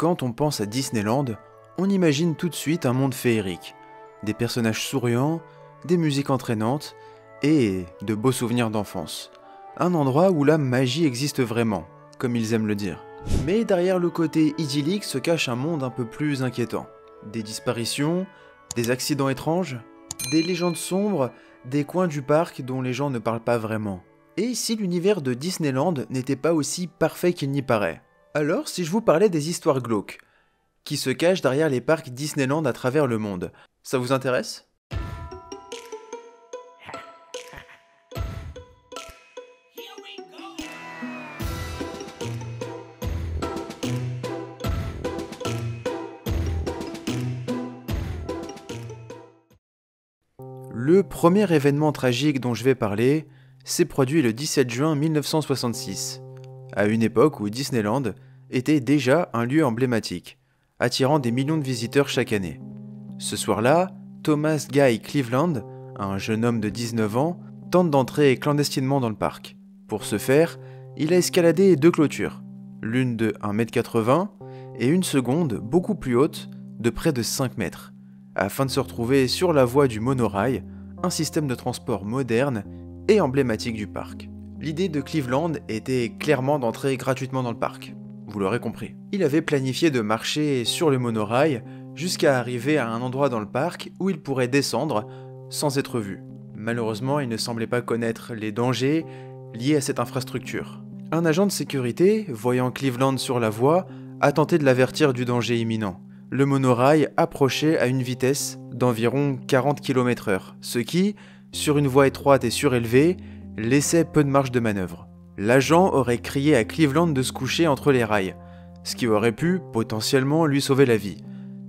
Quand on pense à Disneyland, on imagine tout de suite un monde féerique. Des personnages souriants, des musiques entraînantes et de beaux souvenirs d'enfance. Un endroit où la magie existe vraiment, comme ils aiment le dire. Mais derrière le côté idyllique se cache un monde un peu plus inquiétant. Des disparitions, des accidents étranges, des légendes sombres, des coins du parc dont les gens ne parlent pas vraiment. Et si l'univers de Disneyland n'était pas aussi parfait qu'il n'y paraît? Alors si je vous parlais des histoires glauques, qui se cachent derrière les parcs Disneyland à travers le monde, ça vous intéresse? Le premier événement tragique dont je vais parler s'est produit le 17 juin 1966, à une époque où Disneyland était déjà un lieu emblématique, attirant des millions de visiteurs chaque année. Ce soir-là, Thomas Guy Cleveland, un jeune homme de 19 ans, tente d'entrer clandestinement dans le parc. Pour ce faire, il a escaladé deux clôtures, l'une de 1,80 m et une seconde beaucoup plus haute, de près de 5 mètres, afin de se retrouver sur la voie du monorail, un système de transport moderne et emblématique du parc. L'idée de Cleveland était clairement d'entrer gratuitement dans le parc, vous l'aurez compris. Il avait planifié de marcher sur le monorail jusqu'à arriver à un endroit dans le parc où il pourrait descendre sans être vu. Malheureusement, il ne semblait pas connaître les dangers liés à cette infrastructure. Un agent de sécurité, voyant Cleveland sur la voie, a tenté de l'avertir du danger imminent. Le monorail approchait à une vitesse d'environ 40 km/h, ce qui, sur une voie étroite et surélevée, laissait peu de marge de manœuvre. L'agent aurait crié à Cleveland de se coucher entre les rails, ce qui aurait pu, potentiellement, lui sauver la vie.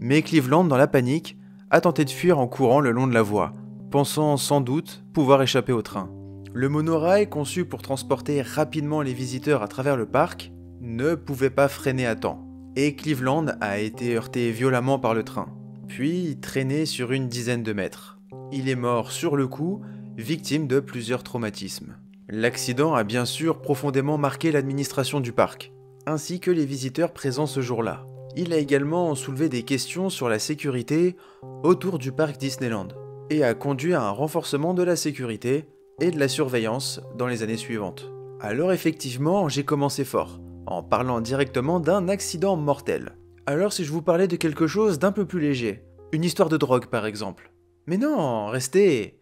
Mais Cleveland, dans la panique, a tenté de fuir en courant le long de la voie, pensant sans doute pouvoir échapper au train. Le monorail, conçu pour transporter rapidement les visiteurs à travers le parc, ne pouvait pas freiner à temps, et Cleveland a été heurté violemment par le train, puis traîné sur une dizaine de mètres. Il est mort sur le coup, victime de plusieurs traumatismes. L'accident a bien sûr profondément marqué l'administration du parc, ainsi que les visiteurs présents ce jour-là. Il a également soulevé des questions sur la sécurité autour du parc Disneyland, et a conduit à un renforcement de la sécurité et de la surveillance dans les années suivantes. Alors effectivement, j'ai commencé fort, en parlant directement d'un accident mortel. Alors si je vous parlais de quelque chose d'un peu plus léger, une histoire de drogue par exemple. Mais non, restez,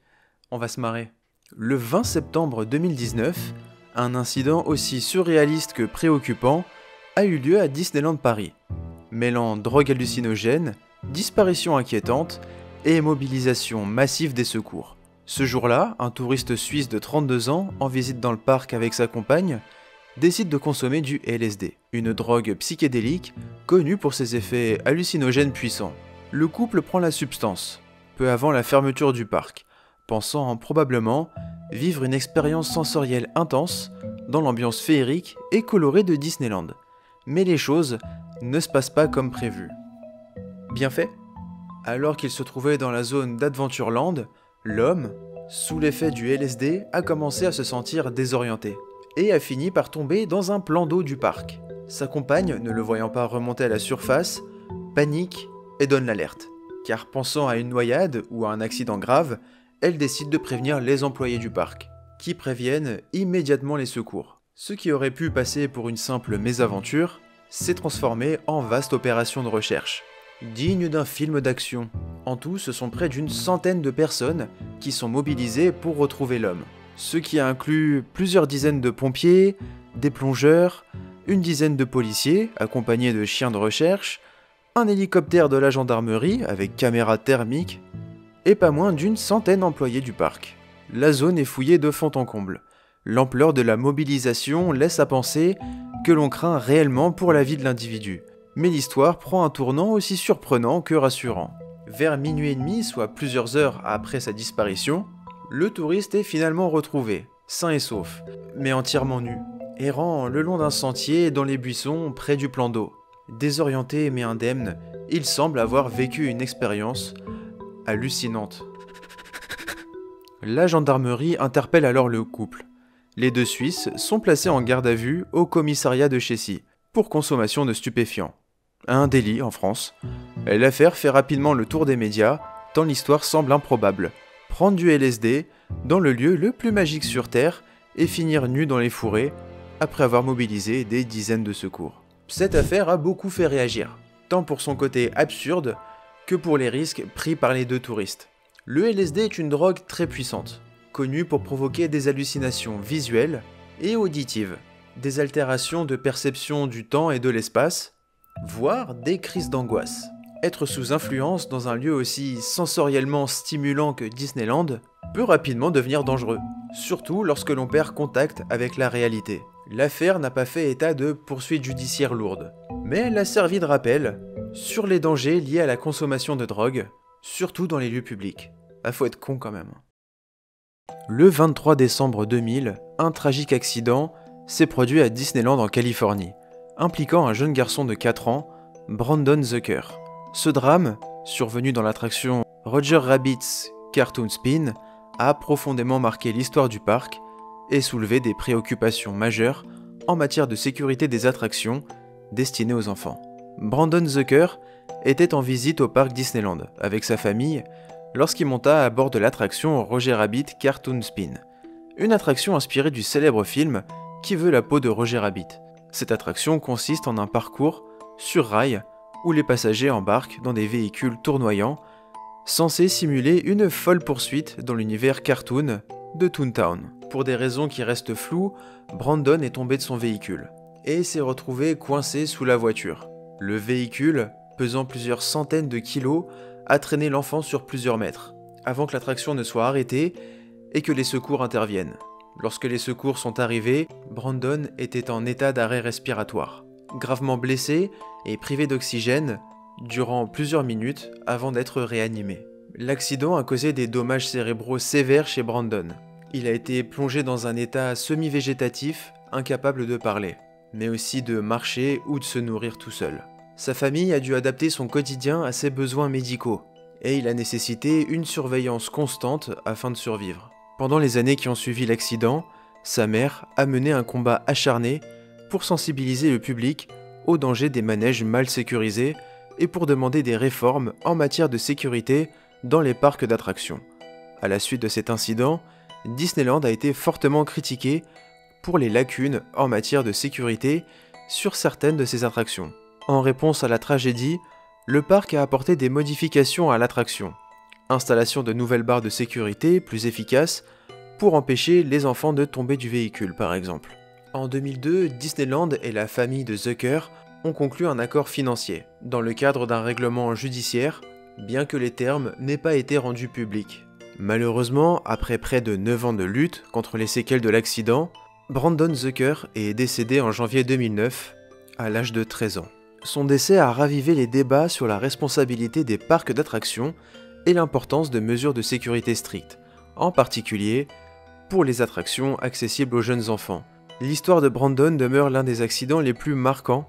on va se marrer. Le 20 septembre 2019, un incident aussi surréaliste que préoccupant a eu lieu à Disneyland Paris, mêlant drogue hallucinogène, disparition inquiétante et mobilisation massive des secours. Ce jour-là, un touriste suisse de 32 ans, en visite dans le parc avec sa compagne, décide de consommer du LSD, une drogue psychédélique connue pour ses effets hallucinogènes puissants. Le couple prend la substance, peu avant la fermeture du parc, pensant probablement vivre une expérience sensorielle intense dans l'ambiance féerique et colorée de Disneyland. Mais les choses ne se passent pas comme prévu. Bien fait? Alors qu'il se trouvait dans la zone d'Adventureland, l'homme, sous l'effet du LSD, a commencé à se sentir désorienté et a fini par tomber dans un plan d'eau du parc. Sa compagne, ne le voyant pas remonter à la surface, panique et donne l'alerte. Car pensant à une noyade ou à un accident grave, elle décide de prévenir les employés du parc, qui préviennent immédiatement les secours. Ce qui aurait pu passer pour une simple mésaventure s'est transformé en vaste opération de recherche, digne d'un film d'action. En tout, ce sont près d'une centaine de personnes qui sont mobilisées pour retrouver l'homme, ce qui inclut plusieurs dizaines de pompiers, des plongeurs, une dizaine de policiers accompagnés de chiens de recherche, un hélicoptère de la gendarmerie avec caméra thermique, et pas moins d'une centaine d'employés du parc. La zone est fouillée de fond en comble. L'ampleur de la mobilisation laisse à penser que l'on craint réellement pour la vie de l'individu. Mais l'histoire prend un tournant aussi surprenant que rassurant. Vers minuit et demi, soit plusieurs heures après sa disparition, le touriste est finalement retrouvé, sain et sauf, mais entièrement nu, errant le long d'un sentier dans les buissons près du plan d'eau. Désorienté mais indemne, il semble avoir vécu une expérience hallucinante. La gendarmerie interpelle alors le couple. Les deux Suisses sont placés en garde à vue au commissariat de Chessy pour consommation de stupéfiants. un délit en France. L'affaire fait rapidement le tour des médias, tant l'histoire semble improbable. Prendre du LSD dans le lieu le plus magique sur Terre et finir nu dans les fourrés après avoir mobilisé des dizaines de secours. Cette affaire a beaucoup fait réagir, tant pour son côté absurde que pour les risques pris par les deux touristes. Le LSD est une drogue très puissante, connue pour provoquer des hallucinations visuelles et auditives, des altérations de perception du temps et de l'espace, voire des crises d'angoisse. Être sous influence dans un lieu aussi sensoriellement stimulant que Disneyland peut rapidement devenir dangereux, surtout lorsque l'on perd contact avec la réalité. L'affaire n'a pas fait état de poursuites judiciaires lourdes, mais elle a servi de rappel sur les dangers liés à la consommation de drogue, surtout dans les lieux publics. Ah, faut être con quand même. Le 23 décembre 2000, un tragique accident s'est produit à Disneyland en Californie, impliquant un jeune garçon de 4 ans, Brandon Zucker. Ce drame, survenu dans l'attraction Roger Rabbit's Cartoon Spin, a profondément marqué l'histoire du parc et soulevé des préoccupations majeures en matière de sécurité des attractions destinées aux enfants. Brandon Zucker était en visite au parc Disneyland avec sa famille lorsqu'il monta à bord de l'attraction Roger Rabbit Cartoon Spin, une attraction inspirée du célèbre film Qui veut la peau de Roger Rabbit. Cette attraction consiste en un parcours sur rail où les passagers embarquent dans des véhicules tournoyants censés simuler une folle poursuite dans l'univers cartoon de Toontown. Pour des raisons qui restent floues, Brandon est tombé de son véhicule et s'est retrouvé coincé sous la voiture. Le véhicule, pesant plusieurs centaines de kilos, a traîné l'enfant sur plusieurs mètres, avant que l'attraction ne soit arrêtée et que les secours interviennent. Lorsque les secours sont arrivés, Brandon était en état d'arrêt respiratoire, gravement blessé et privé d'oxygène durant plusieurs minutes avant d'être réanimé. L'accident a causé des dommages cérébraux sévères chez Brandon. Il a été plongé dans un état semi-végétatif, incapable de parler, mais aussi de marcher ou de se nourrir tout seul. Sa famille a dû adapter son quotidien à ses besoins médicaux, et il a nécessité une surveillance constante afin de survivre. Pendant les années qui ont suivi l'accident, sa mère a mené un combat acharné pour sensibiliser le public aux dangers des manèges mal sécurisés et pour demander des réformes en matière de sécurité dans les parcs d'attractions. À la suite de cet incident, Disneyland a été fortement critiqué pour les lacunes en matière de sécurité sur certaines de ses attractions. En réponse à la tragédie, le parc a apporté des modifications à l'attraction. Installation de nouvelles barres de sécurité plus efficaces pour empêcher les enfants de tomber du véhicule par exemple. En 2002, Disneyland et la famille de Zucker ont conclu un accord financier, dans le cadre d'un règlement judiciaire, bien que les termes n'aient pas été rendus publics. Malheureusement, après près de 9 ans de lutte contre les séquelles de l'accident, Brandon Zucker est décédé en janvier 2009, à l'âge de 13 ans. Son décès a ravivé les débats sur la responsabilité des parcs d'attractions et l'importance de mesures de sécurité strictes, en particulier pour les attractions accessibles aux jeunes enfants. L'histoire de Brandon demeure l'un des accidents les plus marquants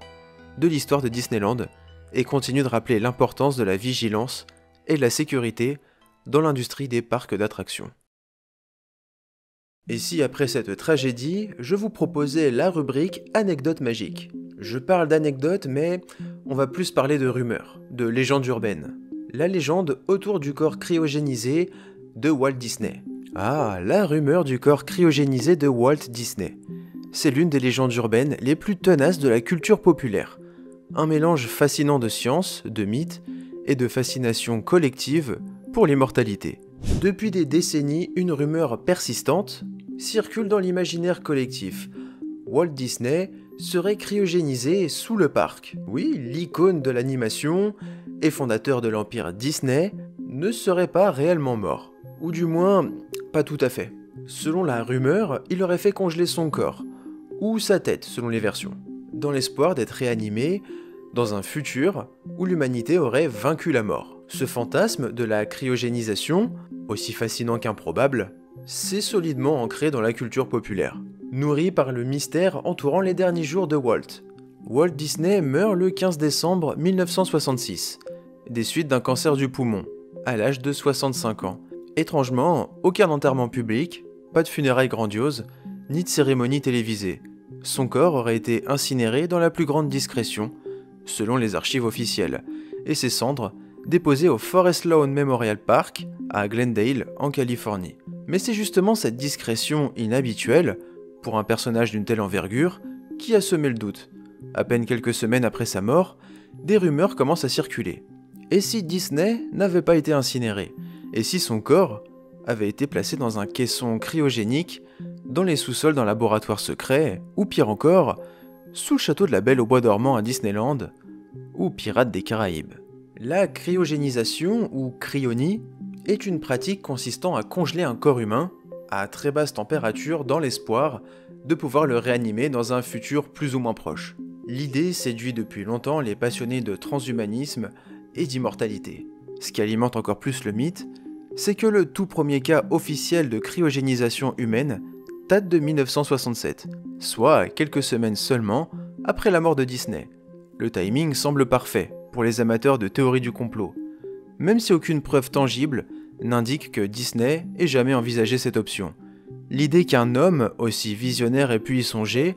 de l'histoire de Disneyland et continue de rappeler l'importance de la vigilance et de la sécurité dans l'industrie des parcs d'attractions. Et si après cette tragédie, je vous proposais la rubrique Anecdotes magiques. Je parle d'anecdotes, mais on va plus parler de rumeurs, de légendes urbaines. La légende autour du corps cryogénisé de Walt Disney. Ah, la rumeur du corps cryogénisé de Walt Disney. C'est l'une des légendes urbaines les plus tenaces de la culture populaire. Un mélange fascinant de science, de mythes et de fascination collective pour l'immortalité. Depuis des décennies, une rumeur persistante circule dans l'imaginaire collectif. Walt Disney serait cryogénisé sous le parc. Oui, l'icône de l'animation et fondateur de l'empire Disney ne serait pas réellement mort. Ou du moins, pas tout à fait. Selon la rumeur, il aurait fait congeler son corps, ou sa tête selon les versions, dans l'espoir d'être réanimé dans un futur où l'humanité aurait vaincu la mort. Ce fantasme de la cryogénisation, aussi fascinant qu'improbable, c'est solidement ancré dans la culture populaire, nourri par le mystère entourant les derniers jours de Walt. Walt Disney meurt le 15 décembre 1966, des suites d'un cancer du poumon, à l'âge de 65 ans. Étrangement, aucun enterrement public, pas de funérailles grandioses, ni de cérémonie télévisée. Son corps aurait été incinéré dans la plus grande discrétion, selon les archives officielles, et ses cendres déposées au Forest Lawn Memorial Park à Glendale, en Californie. Mais c'est justement cette discrétion inhabituelle, pour un personnage d'une telle envergure, qui a semé le doute. À peine quelques semaines après sa mort, des rumeurs commencent à circuler. Et si Disney n'avait pas été incinéré? Et si son corps avait été placé dans un caisson cryogénique, dans les sous-sols d'un laboratoire secret, ou pire encore, sous le château de la Belle au Bois dormant à Disneyland, ou Pirates des Caraïbes? La cryogénisation, ou cryonie, est une pratique consistant à congeler un corps humain à très basse température dans l'espoir de pouvoir le réanimer dans un futur plus ou moins proche. L'idée séduit depuis longtemps les passionnés de transhumanisme et d'immortalité. Ce qui alimente encore plus le mythe, c'est que le tout premier cas officiel de cryogénisation humaine date de 1967, soit quelques semaines seulement après la mort de Disney. Le timing semble parfait pour les amateurs de théorie du complot, même si aucune preuve tangible n'indique que Disney ait jamais envisagé cette option. L'idée qu'un homme aussi visionnaire ait pu y songer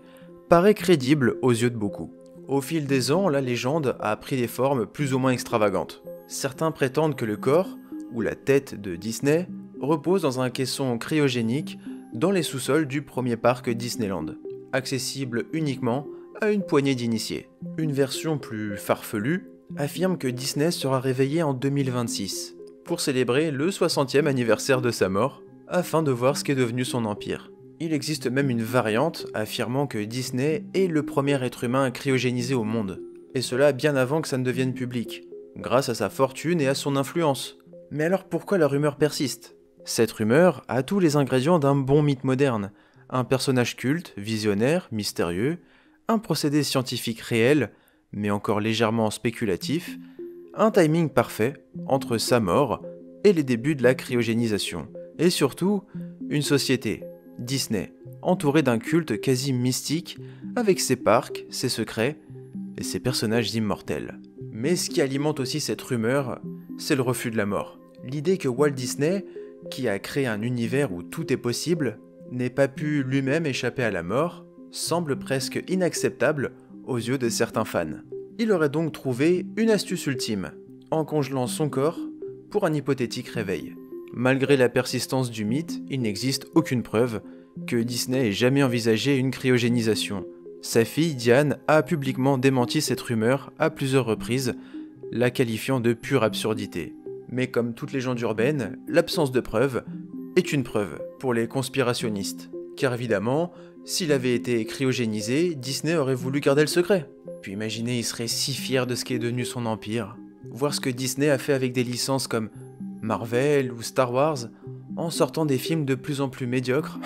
paraît crédible aux yeux de beaucoup. Au fil des ans, la légende a pris des formes plus ou moins extravagantes. Certains prétendent que le corps, ou la tête de Disney, repose dans un caisson cryogénique dans les sous-sols du premier parc Disneyland, accessible uniquement à une poignée d'initiés. Une version plus farfelue affirme que Disney sera réveillé en 2026, pour célébrer le 60e anniversaire de sa mort, afin de voir ce qu'est devenu son empire. Il existe même une variante affirmant que Disney est le premier être humain cryogénisé au monde, et cela bien avant que ça ne devienne public, grâce à sa fortune et à son influence. Mais alors pourquoi la rumeur persiste? Cette rumeur a tous les ingrédients d'un bon mythe moderne, un personnage culte, visionnaire, mystérieux, un procédé scientifique réel, mais encore légèrement spéculatif, un timing parfait entre sa mort et les débuts de la cryogénisation, et surtout, une société, Disney, entourée d'un culte quasi mystique, avec ses parcs, ses secrets et ses personnages immortels. Mais ce qui alimente aussi cette rumeur, c'est le refus de la mort. L'idée que Walt Disney, qui a créé un univers où tout est possible, n'ait pas pu lui-même échapper à la mort, semble presque inacceptable aux yeux de certains fans. Il aurait donc trouvé une astuce ultime, en congelant son corps pour un hypothétique réveil. Malgré la persistance du mythe, il n'existe aucune preuve que Disney ait jamais envisagé une cryogénisation. Sa fille Diane a publiquement démenti cette rumeur à plusieurs reprises, la qualifiant de pure absurdité. Mais comme toute légende urbaine, l'absence de preuves est une preuve pour les conspirationnistes. Car évidemment, s'il avait été cryogénisé, Disney aurait voulu garder le secret. Puis imaginez, il serait si fier de ce qu'est devenu son empire. Voir ce que Disney a fait avec des licences comme Marvel ou Star Wars, en sortant des films de plus en plus médiocres.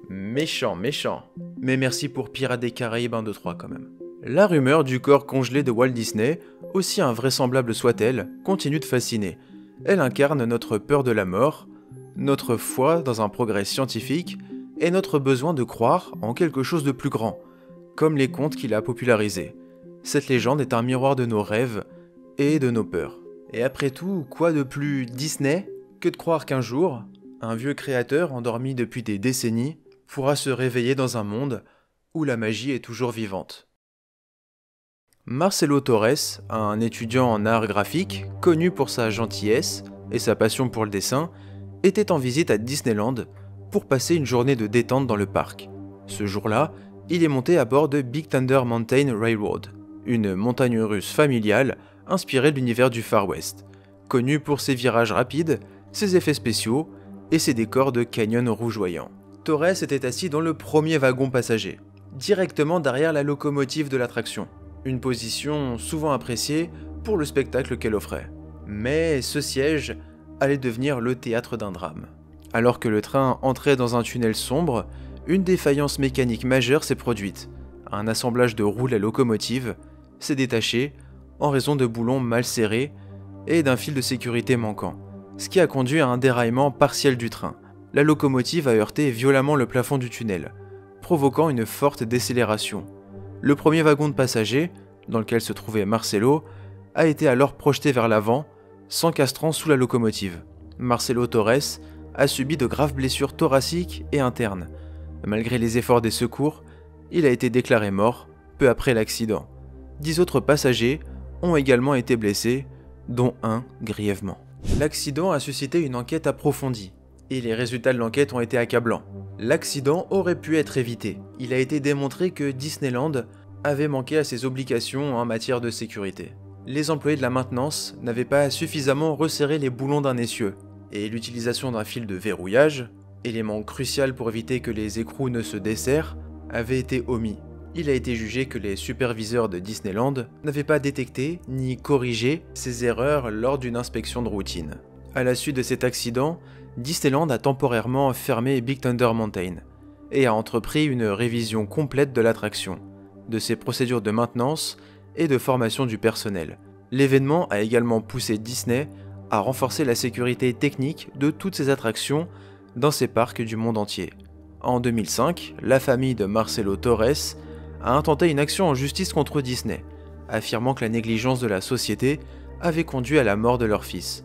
Méchant, méchant. Mais merci pour Pirates des Caraïbes 1, 2, 3 quand même. La rumeur du corps congelé de Walt Disney, aussi invraisemblable soit-elle, continue de fasciner. Elle incarne notre peur de la mort, notre foi dans un progrès scientifique, et notre besoin de croire en quelque chose de plus grand, comme les contes qu'il a popularisés. Cette légende est un miroir de nos rêves et de nos peurs. Et après tout, quoi de plus Disney que de croire qu'un jour, un vieux créateur endormi depuis des décennies pourra se réveiller dans un monde où la magie est toujours vivante. Marcelo Torres, un étudiant en art graphique, connu pour sa gentillesse et sa passion pour le dessin, était en visite à Disneyland pour passer une journée de détente dans le parc. Ce jour-là, il est monté à bord de Big Thunder Mountain Railroad, une montagne russe familiale inspirée de l'univers du Far West, connue pour ses virages rapides, ses effets spéciaux et ses décors de canyons rougeoyants. Torres était assis dans le premier wagon passager, directement derrière la locomotive de l'attraction, une position souvent appréciée pour le spectacle qu'elle offrait. Mais ce siège allait devenir le théâtre d'un drame. Alors que le train entrait dans un tunnel sombre, une défaillance mécanique majeure s'est produite. Un assemblage de roues à locomotive s'est détaché en raison de boulons mal serrés et d'un fil de sécurité manquant, ce qui a conduit à un déraillement partiel du train. La locomotive a heurté violemment le plafond du tunnel, provoquant une forte décélération. Le premier wagon de passagers, dans lequel se trouvait Marcelo, a été alors projeté vers l'avant, s'encastrant sous la locomotive. Marcelo Torres a subi de graves blessures thoraciques et internes. Malgré les efforts des secours, il a été déclaré mort peu après l'accident. 10 autres passagers ont également été blessés, dont un grièvement. L'accident a suscité une enquête approfondie, et les résultats de l'enquête ont été accablants. L'accident aurait pu être évité. Il a été démontré que Disneyland avait manqué à ses obligations en matière de sécurité. Les employés de la maintenance n'avaient pas suffisamment resserré les boulons d'un essieu, et l'utilisation d'un fil de verrouillage, élément crucial pour éviter que les écrous ne se desserrent, avait été omis. Il a été jugé que les superviseurs de Disneyland n'avaient pas détecté ni corrigé ces erreurs lors d'une inspection de routine. À la suite de cet accident, Disneyland a temporairement fermé Big Thunder Mountain et a entrepris une révision complète de l'attraction, de ses procédures de maintenance et de formation du personnel. L'événement a également poussé Disney à renforcer la sécurité technique de toutes ses attractions dans ses parcs du monde entier. En 2005, la famille de Marcelo Torres a intenté une action en justice contre Disney, affirmant que la négligence de la société avait conduit à la mort de leur fils.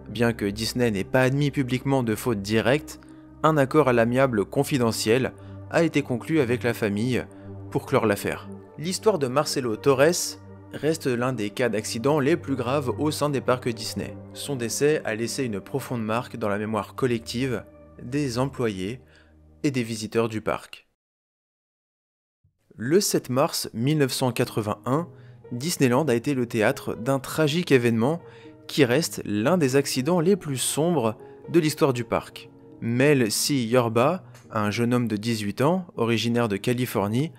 Bien que Disney n'ait pas admis publiquement de faute directe, un accord à l'amiable confidentiel a été conclu avec la famille pour clore l'affaire. L'histoire de Marcelo Torres reste l'un des cas d'accident les plus graves au sein des parcs Disney. Son décès a laissé une profonde marque dans la mémoire collective des employés et des visiteurs du parc. Le 7 mars 1981, Disneyland a été le théâtre d'un tragique événement qui reste l'un des accidents les plus sombres de l'histoire du parc. Mel C. Yorba, un jeune homme de 18 ans, originaire de Californie,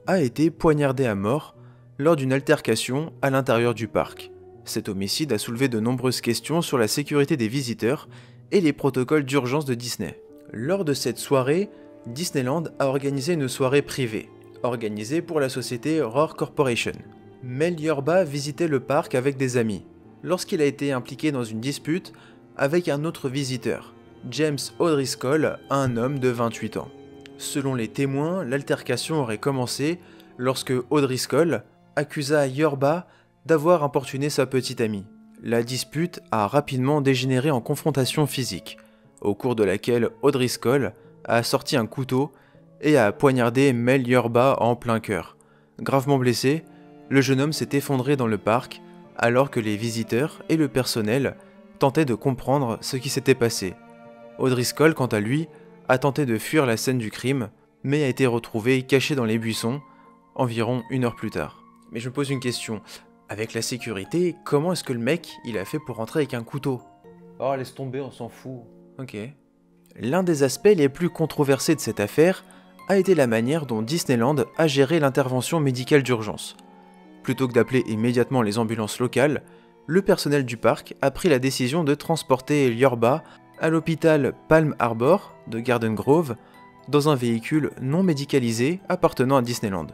a été poignardé à mort lors d'une altercation à l'intérieur du parc. Cet homicide a soulevé de nombreuses questions sur la sécurité des visiteurs et les protocoles d'urgence de Disney. Lors de cette soirée, Disneyland a organisé une soirée privée, organisée pour la société Roar Corporation. Mel Yorba visitait le parc avec des amis, lorsqu'il a été impliqué dans une dispute avec un autre visiteur, James O'Driscoll, un homme de 28 ans. Selon les témoins, l'altercation aurait commencé lorsque O'Driscoll accusa Yorba d'avoir importuné sa petite amie. La dispute a rapidement dégénéré en confrontation physique, au cours de laquelle O'Driscoll a sorti un couteau et a poignardé Mel Yorba en plein cœur. Gravement blessé, le jeune homme s'est effondré dans le parc alors que les visiteurs et le personnel tentaient de comprendre ce qui s'était passé. O'Driscoll, quant à lui, a tenté de fuir la scène du crime, mais a été retrouvé caché dans les buissons environ 1 heure plus tard. Mais je me pose une question, avec la sécurité, comment est-ce que le mec il a fait pour rentrer avec un couteau? Oh, laisse tomber, on s'en fout. Ok. L'un des aspects les plus controversés de cette affaire a été la manière dont Disneyland a géré l'intervention médicale d'urgence. Plutôt que d'appeler immédiatement les ambulances locales, le personnel du parc a pris la décision de transporter Yorba à l'hôpital Palm Harbor de Garden Grove dans un véhicule non médicalisé appartenant à Disneyland.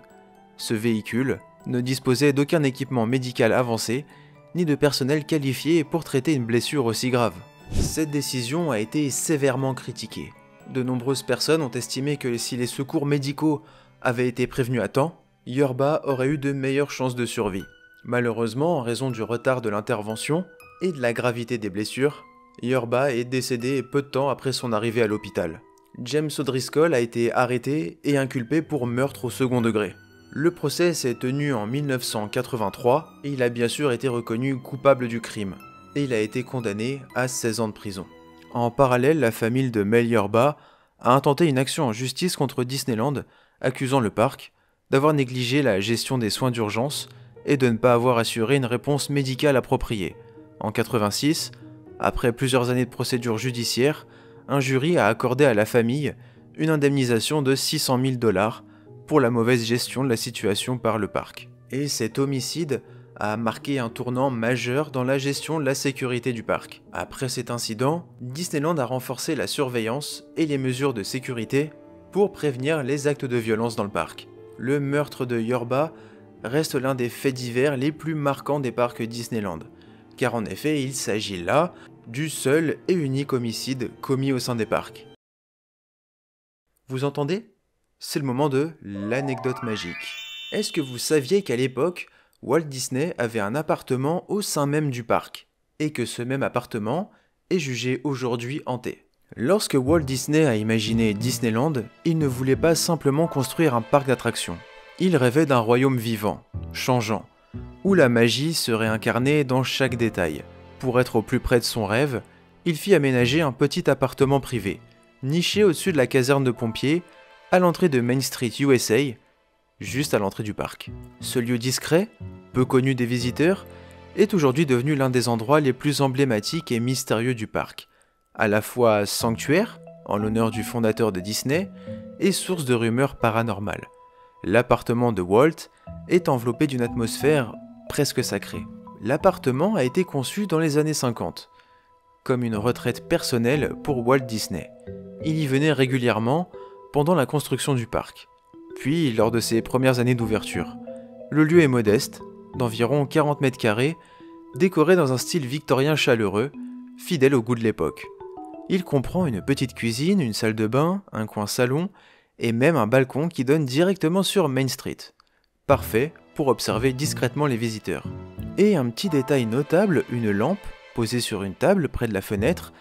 Ce véhicule ne disposait d'aucun équipement médical avancé ni de personnel qualifié pour traiter une blessure aussi grave. Cette décision a été sévèrement critiquée. De nombreuses personnes ont estimé que si les secours médicaux avaient été prévenus à temps, Yorba aurait eu de meilleures chances de survie. Malheureusement, en raison du retard de l'intervention et de la gravité des blessures, Yorba est décédé peu de temps après son arrivée à l'hôpital. James O'Driscoll a été arrêté et inculpé pour meurtre au second degré. Le procès s'est tenu en 1983 et il a bien sûr été reconnu coupable du crime, et il a été condamné à 16 ans de prison. En parallèle, la famille de Mel Yorba a intenté une action en justice contre Disneyland, accusant le parc d'avoir négligé la gestion des soins d'urgence et de ne pas avoir assuré une réponse médicale appropriée. En 1986, après plusieurs années de procédure judiciaire, un jury a accordé à la famille une indemnisation de 600 000 $ pour la mauvaise gestion de la situation par le parc. Et cet homicide a marqué un tournant majeur dans la gestion de la sécurité du parc. Après cet incident, Disneyland a renforcé la surveillance et les mesures de sécurité pour prévenir les actes de violence dans le parc. Le meurtre de Yorba reste l'un des faits divers les plus marquants des parcs Disneyland, car en effet il s'agit là du seul et unique homicide commis au sein des parcs. Vous entendez? C'est le moment de l'anecdote magique. Est-ce que vous saviez qu'à l'époque, Walt Disney avait un appartement au sein même du parc, et que ce même appartement est jugé aujourd'hui hanté? Lorsque Walt Disney a imaginé Disneyland, il ne voulait pas simplement construire un parc d'attractions. Il rêvait d'un royaume vivant, changeant, où la magie serait incarnée dans chaque détail. Pour être au plus près de son rêve, il fit aménager un petit appartement privé, niché au-dessus de la caserne de pompiers, à l'entrée de Main Street USA, juste à l'entrée du parc. Ce lieu discret, peu connu des visiteurs, est aujourd'hui devenu l'un des endroits les plus emblématiques et mystérieux du parc, à la fois sanctuaire, en l'honneur du fondateur de Disney, et source de rumeurs paranormales. L'appartement de Walt est enveloppé d'une atmosphère presque sacrée. L'appartement a été conçu dans les années 50, comme une retraite personnelle pour Walt Disney. Il y venait régulièrement pendant la construction du parc, puis lors de ses premières années d'ouverture. Le lieu est modeste, d'environ 40 mètres carrés, décoré dans un style victorien chaleureux, fidèle au goût de l'époque. Il comprend une petite cuisine, une salle de bain, un coin salon, et même un balcon qui donne directement sur Main Street. Parfait pour observer discrètement les visiteurs. Et un petit détail notable, une lampe posée sur une table près de la fenêtre.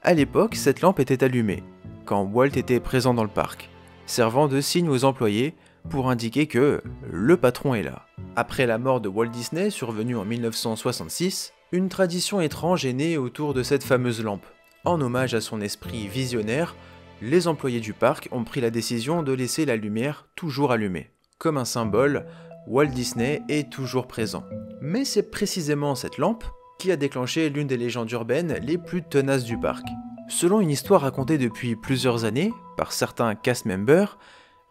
À l'époque, cette lampe était allumée, quand Walt était présent dans le parc, servant de signe aux employés pour indiquer que le patron est là. Après la mort de Walt Disney, survenue en 1966, une tradition étrange est née autour de cette fameuse lampe. En hommage à son esprit visionnaire, les employés du parc ont pris la décision de laisser la lumière toujours allumée. Comme un symbole, Walt Disney est toujours présent. Mais c'est précisément cette lampe qui a déclenché l'une des légendes urbaines les plus tenaces du parc. Selon une histoire racontée depuis plusieurs années par certains cast members,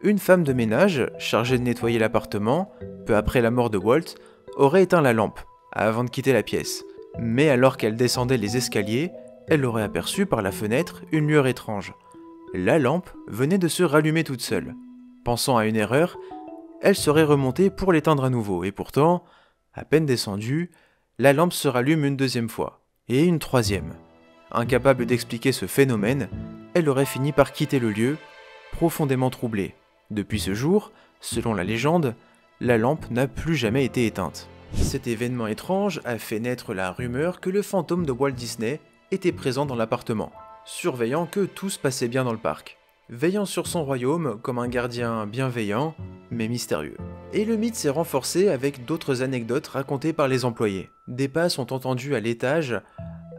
une femme de ménage, chargée de nettoyer l'appartement, peu après la mort de Walt, aurait éteint la lampe avant de quitter la pièce. Mais alors qu'elle descendait les escaliers, elle aurait aperçu par la fenêtre une lueur étrange. La lampe venait de se rallumer toute seule. Pensant à une erreur, elle serait remontée pour l'éteindre à nouveau, et pourtant, à peine descendue, la lampe se rallume une deuxième fois, et une troisième. Incapable d'expliquer ce phénomène, elle aurait fini par quitter le lieu, profondément troublée. Depuis ce jour, selon la légende, la lampe n'a plus jamais été éteinte. Cet événement étrange a fait naître la rumeur que le fantôme de Walt Disney était présent dans l'appartement, surveillant que tout se passait bien dans le parc, veillant sur son royaume comme un gardien bienveillant, mais mystérieux. Et le mythe s'est renforcé avec d'autres anecdotes racontées par les employés. Des pas sont entendus à l'étage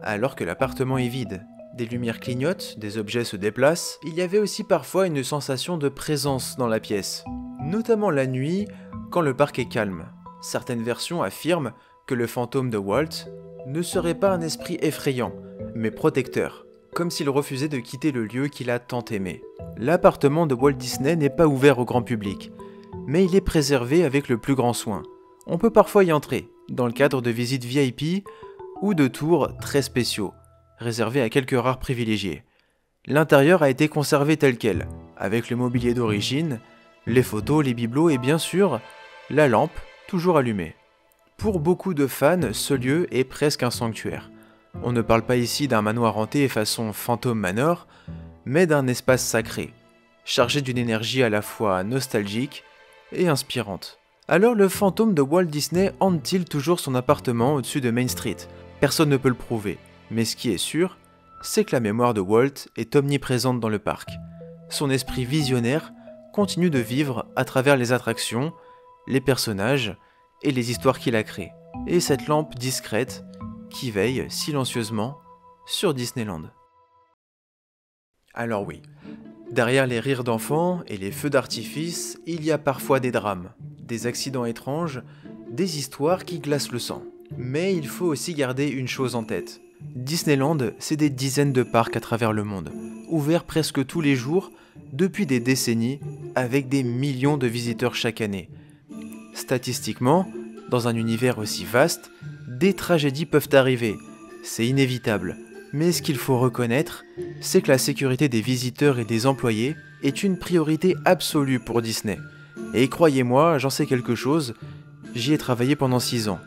alors que l'appartement est vide. Des lumières clignotent, des objets se déplacent. Il y avait aussi parfois une sensation de présence dans la pièce, notamment la nuit quand le parc est calme. Certaines versions affirment que le fantôme de Walt ne serait pas un esprit effrayant, mais protecteur, comme s'il refusait de quitter le lieu qu'il a tant aimé. L'appartement de Walt Disney n'est pas ouvert au grand public, mais il est préservé avec le plus grand soin. On peut parfois y entrer, dans le cadre de visites VIP ou de tours très spéciaux, réservés à quelques rares privilégiés. L'intérieur a été conservé tel quel, avec le mobilier d'origine, les photos, les bibelots et bien sûr, la lampe toujours allumée. Pour beaucoup de fans, ce lieu est presque un sanctuaire. On ne parle pas ici d'un manoir hanté façon Phantom Manor, mais d'un espace sacré, chargé d'une énergie à la fois nostalgique et inspirante. Alors le fantôme de Walt Disney hante-t-il toujours son appartement au-dessus de Main Street? Personne ne peut le prouver, mais ce qui est sûr, c'est que la mémoire de Walt est omniprésente dans le parc. Son esprit visionnaire continue de vivre à travers les attractions, les personnages et les histoires qu'il a créées. Et cette lampe discrète qui veille silencieusement sur Disneyland. Alors oui, derrière les rires d'enfants et les feux d'artifice, il y a parfois des drames, des accidents étranges, des histoires qui glacent le sang. Mais il faut aussi garder une chose en tête. Disneyland, c'est des dizaines de parcs à travers le monde, ouverts presque tous les jours depuis des décennies, avec des millions de visiteurs chaque année. Statistiquement, dans un univers aussi vaste, des tragédies peuvent arriver, c'est inévitable. Mais ce qu'il faut reconnaître, c'est que la sécurité des visiteurs et des employés est une priorité absolue pour Disney. Et croyez-moi, j'en sais quelque chose, j'y ai travaillé pendant 6 ans.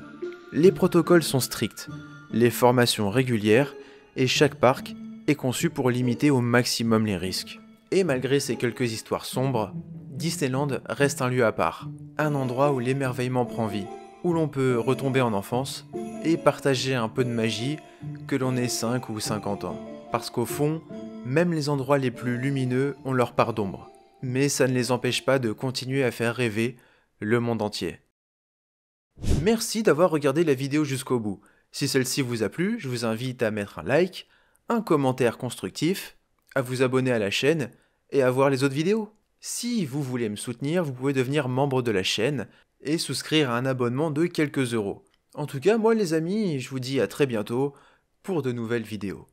Les protocoles sont stricts, les formations régulières, et chaque parc est conçu pour limiter au maximum les risques. Et malgré ces quelques histoires sombres, Disneyland reste un lieu à part, un endroit où l'émerveillement prend vie, où l'on peut retomber en enfance et partager un peu de magie que l'on ait 5 ou 50 ans. Parce qu'au fond, même les endroits les plus lumineux ont leur part d'ombre. Mais ça ne les empêche pas de continuer à faire rêver le monde entier. Merci d'avoir regardé la vidéo jusqu'au bout. Si celle-ci vous a plu, je vous invite à mettre un like, un commentaire constructif, à vous abonner à la chaîne et à voir les autres vidéos. Si vous voulez me soutenir, vous pouvez devenir membre de la chaîne et souscrire à un abonnement de quelques euros. En tout cas, moi les amis, je vous dis à très bientôt pour de nouvelles vidéos.